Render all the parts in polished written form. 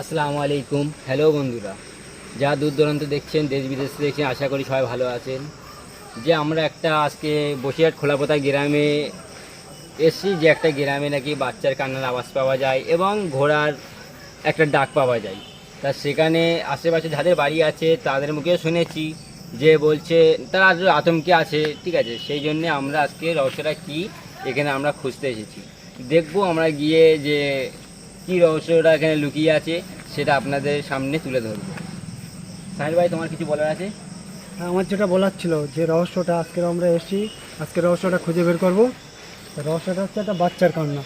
আসসালামু আলাইকুম। হ্যালো বন্ধুরা, যা দূর দূরান্ত দেখছেন, দেশ বিদেশে দেখছেন, আশা করি সবাই ভালো আছেন। যে আমরা একটা আজকে বসিরহাট খোলাপোতা গ্রামে এসেছি, যে একটা গ্রামে নাকি বাচ্চার কান্নার আওয়াজ পাওয়া যায় এবং ঘোড়ার একটা ডাক পাওয়া যায়। তা সেখানে আশেপাশে যাদের বাড়ি আছে তাদের মুখে শুনেছি যে বলছে তারা আতঙ্কে আছে, ঠিক আছে। সেই জন্যে আমরা আজকে রহস্যটা কী এখানে আমরা খুঁজতে এসেছি। দেখবো আমরা গিয়ে যে কী রহস্যটা এখানে লুকিয়ে আছে সেটা আপনাদের সামনে তুলে ধরবো। সাহিল ভাই, তোমার কিছু বলার আছে? আমার যেটা বলার ছিল, যে রহস্যটা আজকে আমরা এসেছি, আজকে রহস্যটা খুঁজে বের করবো। রহস্যটা হচ্ছে একটা বাচ্চার কান্না।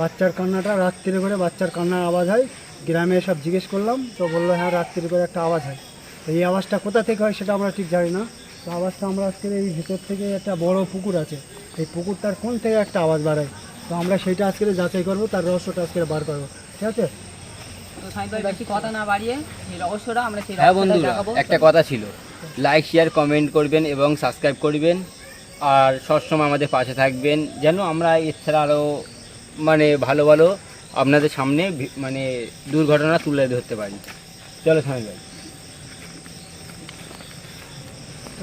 বাচ্চার কান্নাটা রাত্রিরে করে বাচ্চার কান্নার আওয়াজ হয়। গ্রামে সব জিজ্ঞেস করলাম, তো বললো হ্যাঁ রাত্রিরে করে একটা আওয়াজ হয়। তো এই আওয়াজটা কোথা থেকে হয় সেটা আমরা ঠিক জানি না। তো আওয়াজটা আমরা আজকে এই ভেতর থেকে একটা বড় পুকুর আছে, এই পুকুরটার কোন থেকে একটা আওয়াজ বাড়ায়। তো আমরা সেইটা আজকে যাচাই করবো, তার রহস্যটা আজকে বার করবো, ঠিক আছে। হ্যাঁ বন্ধুরা, একটা কথা ছিল, লাইক শেয়ার কমেন্ট করবেন এবং সাবস্ক্রাইব করবেন, আর সবসময় আমাদের পাশে থাকবেন, যেন আমরা এছাড়া আরও ভালো ভালো আপনাদের সামনে দুর্ঘটনা তুলে ধরতে পারি। চলো সামিল ভাই।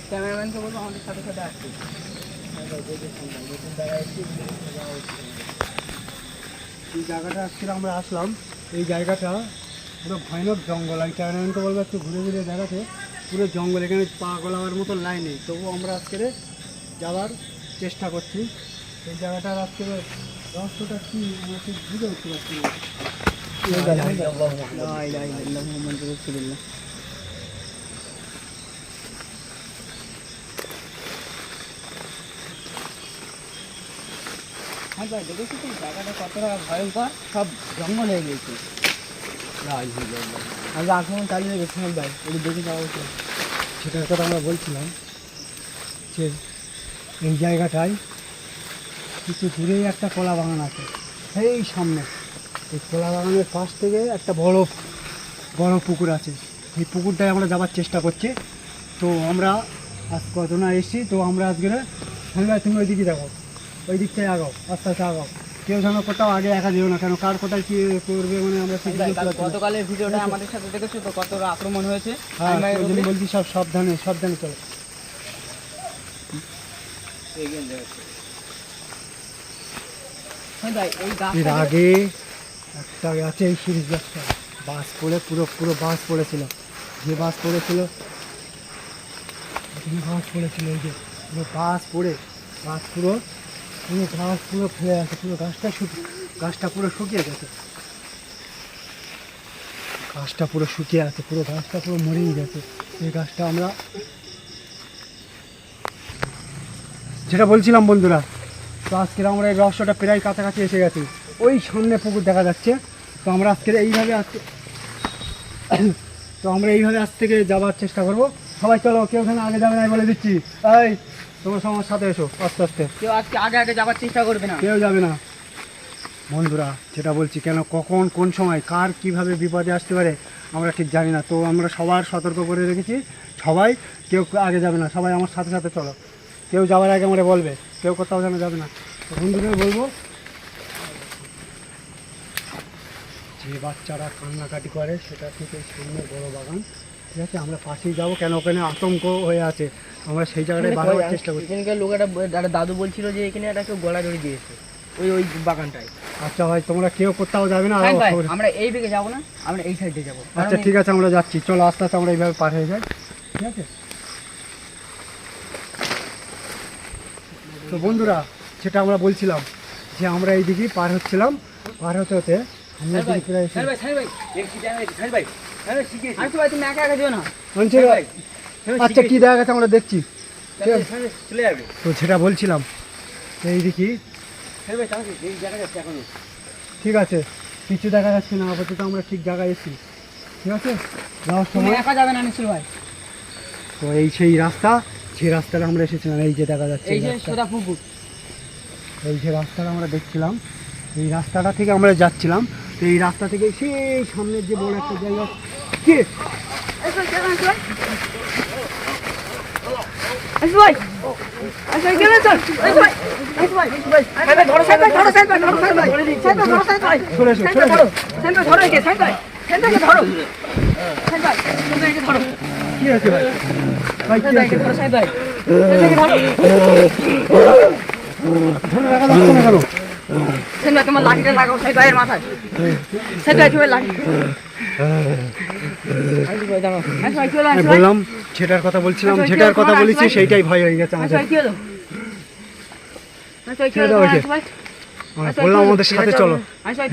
ক্যামেরাম্যানকে বলবো আমাদের সাথে সাথে আসতে। এই জায়গাটা আজকে আমরা আসলাম, এই জায়গাটা পুরো ভয়ানক জঙ্গল। আমি ক্যামেরাম্যানকে বলবো একটু ঘুরে ঘুরে দেখাতে। পুরো জঙ্গল, এখানে পা গলাবার মতো লাইন নেই, তবুও আমরা আজকে যাওয়ার চেষ্টা করছি। এই জায়গাটার আজকে রহস্যটা কী আমরা ঠিক বুঝে উঠতে পারছি না। হ্যাঁ ভাই, দেখেছি তো জায়গাটা কতটা ভয়ঙ্কর, সব জঙ্গল হয়ে গেছে। আমরা আক্রমণ চালিয়ে গেছিলাম ভাই, ওই দেখে যাওয়া উচিত। সেটার কথা আমরা বলছিলাম যে এই জায়গাটায় কিছু দূরেই একটা কলা বাগান আছে, সেই সামনে। এই কলা বাগানের পাশ থেকে একটা বড় বড় পুকুর আছে, এই পুকুরটায় আমরা যাওয়ার চেষ্টা করছি। তো আমরা আজ কতনা এসেছি, তো আমরা আজকে সঙ্গে তুমি ওই দিকে যাবো, ওই দিকটায় আগাও, আস্তে আস্তে আগাও। কেউ যেন কোথাও আগে একা যেও না, কেন কার কোথায় কী করবে আমরা ঠিক বুঝতে পারছি না। গতকালের ভিডিওটা আমাদের সাথে দেখেছো তো, কতটা আক্রমণ হয়েছে। হ্যাঁ, ওই জন্য বলছি সব সাবধানে সাবধানে চলো। হ্যাঁ ভাই, এর আগে একটা আছে এই সিরিজ গাছটা, বাস পড়ে পুরো পুরো বাস পড়েছিল। যে বাস পড়েছিল, বাস পড়েছিল, এই যে পুরো বাস পড়ে বাস পুরো পুরো ঘাস পুরো ফেলে আছে, পুরো গাছটা পুরো শুকিয়ে গেছে। গাছটা পুরো শুকিয়ে আছে, পুরো গাছটা পুরো মরেই গেছে। এই গাছটা আমরা যেটা বলছিলাম বন্ধুরা, তো আজকের আমরা এই রহস্যটা প্রায় কাছাকাছি এসে গেছি। ওই সামনে পুকুর দেখা যাচ্ছে। তো আমরা আজকের এইভাবে আজ থেকে যাওয়ার চেষ্টা করব। সবাই চলো, কেউ ওখানে আগে যাবে না বলে দিচ্ছি। এই তোমার আমার সাথে এসো, আস্তে আস্তে। কেউ আজকে আগে যাওয়ার চেষ্টা করবে না, কেউ যাবে না বন্ধুরা, যেটা বলছি। কেন কখন কোন সময় কার কিভাবে বিপদে আসতে পারে আমরা ঠিক জানি না। তো আমরা সবার সতর্ক করে রেখেছি, সবাই কেউ আগে যাবে না, সবাই আমার সাথে সাথে চলো। কেউ যাওয়ার আগে আমরা বলবে, কেউ কোথাও যেন যাবে না। তো বন্ধুদের বলবো, যে বাচ্চারা কান্নাকাটি করে সেটা থেকে সামনে বড় বাগান, ঠিক আছে। আমরা পাশেই যাবো, কেন ওখানে আতঙ্ক হয়ে আছে, আমরা সেই জায়গাটায় বাড়াবার চেষ্টা করছি। এখানকার লোক একটা দাদু বলছিল যে এখানে একটা কেউ গলা ধরে দিয়েছে ওই বাগানটায়। আচ্ছা ভাই, তোমরা কেউ কোথাও যাবে না, আমরা এই দিকে যাবো না, আমরা এই সাইডে যাবো। আচ্ছা ঠিক আছে, আমরা যাচ্ছি, চলো আস্তে আস্তে আমরা এইভাবে পার হয়ে যাই, ঠিক আছে। তো বন্ধুরা, যেটা আমরা বলছিলাম, যে আমরা এই দিকেই পার হচ্ছিলাম, পার হতে হতে আমরা প্রায় তুমি একা একা যেও না। আচ্ছা কি দেখা গেছে আমরা দেখছি। তো যেটা বলছিলাম এই দিকে, ঠিক আছে, কিছু দেখা যাচ্ছে না আপাতত, আমরা ঠিক জায়গায় এসেছি, ঠিক আছে। যাওয়ার সময় একা যাবে না নিশ্চয় ভাই। তো এই সেই রাস্তা, যে রাস্তাটা আমরা এসেছিলাম, এই যে দেখা যাচ্ছে এই যে সোজা পুকুর, এই যে রাস্তাটা আমরা দেখছিলাম, এই রাস্তাটা থেকে আমরা যাচ্ছিলাম। তো এই রাস্তা থেকে সেই সামনের যে বড় একটা জায়গা, কি ভাই সরে এসো, সরে এসো। কি হয়েছে ভাই? ভাই কি হয়েছে? ধরে রাখা যাচ্ছে না কেন? তোমার লাঠিটা লাগাও সাইড ভাইয়ের মাথায় সাইড ভাই চলে লাঠি আমি বললাম যেটার কথা বলছিলাম, যেটার কথা বলেছি সেইটাই ভয় হয়ে গেছে আমাদের। কি হলো ছেড়ে দাও ওকে। আমরা বললাম আমাদের সাথে চলো,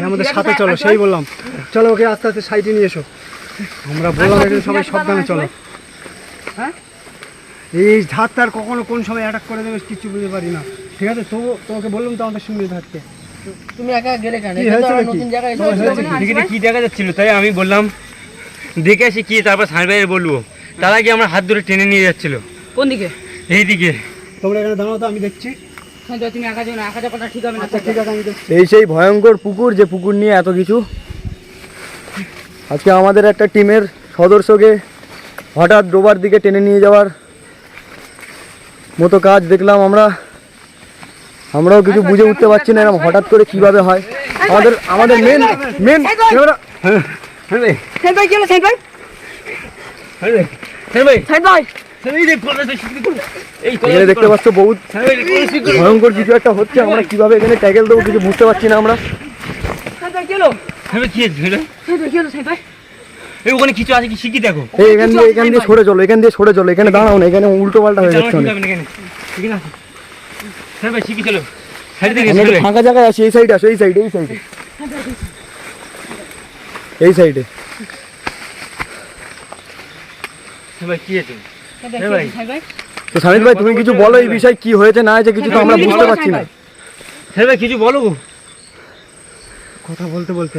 আমাদের সাথে চলো, সেই বললাম চলো ওকে আস্তে আস্তে সাইডে নিয়ে এসো। আমরা বললাম এখানে সবাই সাবধানে চলো। হ্যাঁ এই ধার তার কখনো কোন সময় অ্যাটাক করে দেবে কিছু বুঝতে পারি না, ঠিক আছে? তো তোকে বললাম তো আমাদের সঙ্গে থাকতে। তুমি একা গেলে কেন? কি এটা তো হয়েছিল আমরা কি? নতুন জায়গায় তোমার এসেছি। হয়েছিল কি? এদিকে কি দেখা যাচ্ছিল তাই আমি বললাম দেখে আসি কি, তারপর সাহেব ভাইয়ের বলবো। তার আগে আমার হাত ধরে টেনে নিয়ে যাচ্ছিল কোন দিকে? এইদিকে। তোমরা এখানে দাঁড়াও তো, আমি দেখছি। সাইড ভাই তুমি একা যাও না, একা যাওয়াটা ঠিক হবে না। আচ্ছা ঠিক আছে, আমি দেখছি। এই সেই ভয়ঙ্কর পুকুর, যে পুকুর নিয়ে এত কিছু। আজকে আমাদের একটা টিমের সদস্যকে হঠাৎ ডোবার দিকে টেনে নিয়ে যাওয়ার মতো কাজ দেখলাম আমরাও কিছু বুঝে উঠতে পারছি না এরকম হঠাৎ করে কিভাবে হয়। আমাদের মেন সাইড ভাই কি হলো? সাইড ভাই সাইড ভাই এখানে দেখতে পাচ্ছ বহুত ভয়ঙ্কর কিছু একটা হচ্ছে। আমরা কিভাবে এখানে ট্যাকেল দেবো কিছু বুঝতে পারছি না আমরা। সাইড ভাই কি হলো? কি হয়েছিল? সাইড ভাই কি হলো? সাইড ভাই এই ওখানে কিছু আছে কি শিখি দেখো। এই এখান দিয়ে সরে চলো, এখান দিয়ে সরে চলো, এখানে দাঁড়াও না, এখানে উল্টো পাল্টা হয়ে যাচ্ছে অনেক। সাহেব ভাই শিখি চলো, সাইড থেকে আমরা একটু ফাঁকা জায়গায় আছি, এই সাইডে আসো, এই সাইডে এই সাইডে। ভাই কি আছে? সাইড ভাই কি হলো? সাইড ভাই তো সামিত ভাই তুমি কিছু বলো এই বিষয়ে, কি হয়েছে না হয়েছে কিছু তো আমরা বুঝতে পারছি না। সাহেব ভাই কিছু বলো। কথা বলতে বলতে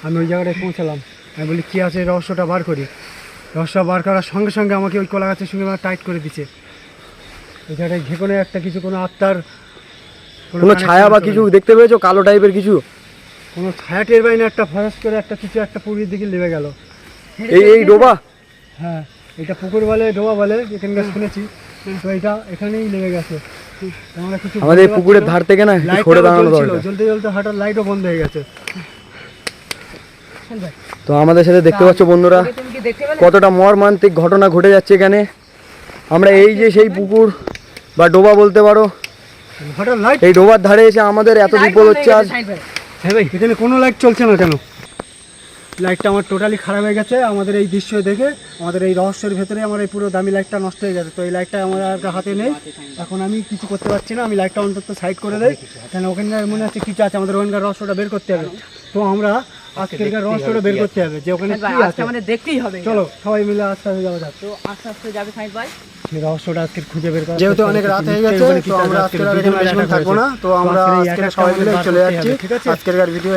আমি ওই জায়গাটায় পৌঁছালাম। আমি বলি কী আছে, রহস্যটা বার করি। রহস্য বার করার সঙ্গে সঙ্গে আমাকে ওই কলা গাছের সঙ্গে টাইট করে দিচ্ছে। ওই জায়গাটায় যে কোনো একটা কিছু, কোনো আত্মার কোনো ছায়া বা কিছু দেখতে পেয়েছো, কালো টাইপের কিছু? কোনো ছায়া টের পাই না, একটা ফরাস করে একটা কিছু একটা পুকুরের দিকে লেবে গেল। এই ডোবা? হ্যাঁ, এটা পুকুর বলে, ডোবা বলে, এখানকার শুনেছি। তো এটা এখানেই লেগে গেছে। তো আমরা কিছু আমাদের পুকুরের ধার থেকে না একটু সরে দাঁড়ানো দরকার। জ্বলতে জ্বলতে হঠাৎ লাইটও বন্ধ হয়ে গেছে। তো আমাদের সাথে দেখতে পাচ্ছ বন্ধুরা তুমি কি দেখতে পেলে? কতটা মর্মান্তিক ঘটনা ঘটে যাচ্ছে এখানে। আমরা এই যে সেই পুকুর বা ডোবা বলতে পারো, হঠাৎ লাইট, এই ডোবার ধারে এসে আমাদের এত বিপদ হচ্ছে আজ। সাইড ভাই হ্যাঁ ভাই এখানে কোনো লাইট চলছে না কেন? লাইটটা আমার টোটালি খারাপ হয়ে গেছে। আমাদের এই দৃশ্য দেখে আমাদের এই রহস্যের ভেতরে আমার এই পুরো দামি লাইটটা নষ্ট হয়ে গেছে। তো এই লাইটটা আমার আর হাতে নেই, এখন আমি কিছু করতে পারছি না। আমি লাইটটা অন্তত সাইড করে দেই, কেন ওখানকার মনে হচ্ছে কিছু আছে, আমাদের ওখানকার রহস্যটা বের করতে হবে। তো আমরা আজকেরকার রহস্যটা বের করতে হবে যে ওখানে সাইড ভাই কি আজকে আছে। আমাদের দেখতেই হবে। চলো সবাই মিলে আস্তে আস্তে যাওয়া যাক। তো আস্তে আস্তে যাবে সাইড ভাই। এই রহস্যটা আজকে খুঁজে বের করা। যেহেতু অনেক রাত হয়ে গেছে তো আমরা আজকের আর এখানে বেশিক্ষণ থাকবো না। তো আমরা আজকে সবাই মিলে চলে যাচ্ছি। আজকের ভিডিও